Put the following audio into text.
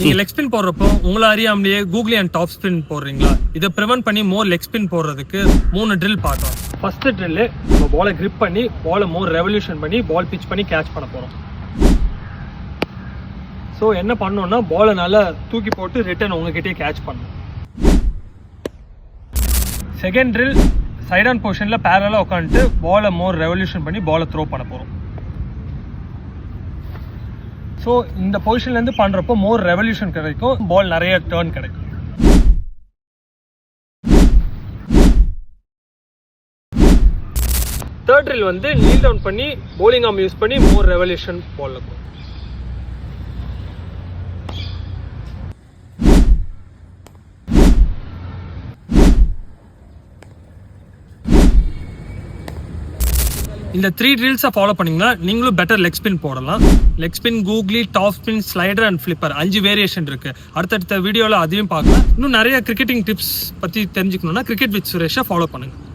நீங்க leg spin போடுறப்போ உங்களை அறியாமலேயே கூகுளி அண்ட் டாப் ஸ்பின் போடுறீங்களா? இதை ப்ரிவென்ட் பண்ணி மோர் லெக் ஸ்பின் போடுறதுக்கு 3 ட்ரில் பார்க்கலாம். ஃபர்ஸ்ட் ட்ரில் நம்ம பாலை கிரிப் பண்ணி பாலை மோர் ரெவல்யூஷன் பண்ணி பால் பிச் பண்ணி கேட்ச் பண்ண போறோம். ஸோ என்ன பண்ணோம்னா பாலை நல்லா தூக்கி போட்டு ரிட்டர்ன் உங்ககிட்டயே கேட்ச் பண்ணணும். செகண்ட் ட்ரில் சைட் ஆன் பொசிஷனில் பேரலாக உட்காந்துட்டு பாலை மோர் ரெவல்யூஷன் பண்ணி பாலை த்ரோ பண்ண போகிறோம். ஸோ இந்த பொசிஷன்லேருந்து பண்ணுறப்போ மோர் ரெவல்யூஷன் கிடைக்கும், பால் நிறைய டேர்ன் கிடைக்கும். தேர்ட் ட்ரில் வந்து நீல் டவுன் பண்ணி bowling arm யூஸ் பண்ணி மோர் ரெவல்யூஷன் பால் இருக்கும். இந்த 3 ட்ரில்ஸை ஃபாலோ பண்ணிங்கன்னா நீங்களும் பெட்டர் லெக் ஸ்பின் போடலாம். Leg spin, googly, top spin, slider and flipper 5 variation இருக்குது. அடுத்தடுத்த வீடியோவில் அதையும் பார்க்கலாம். இன்னும் நிறைய கிரிக்கெட்டிங் டிப்ஸ் பற்றி தெரிஞ்சுக்கணுன்னா கிரிக்கெட் வித் சுரேஷை ஃபாலோ பண்ணுங்கள்.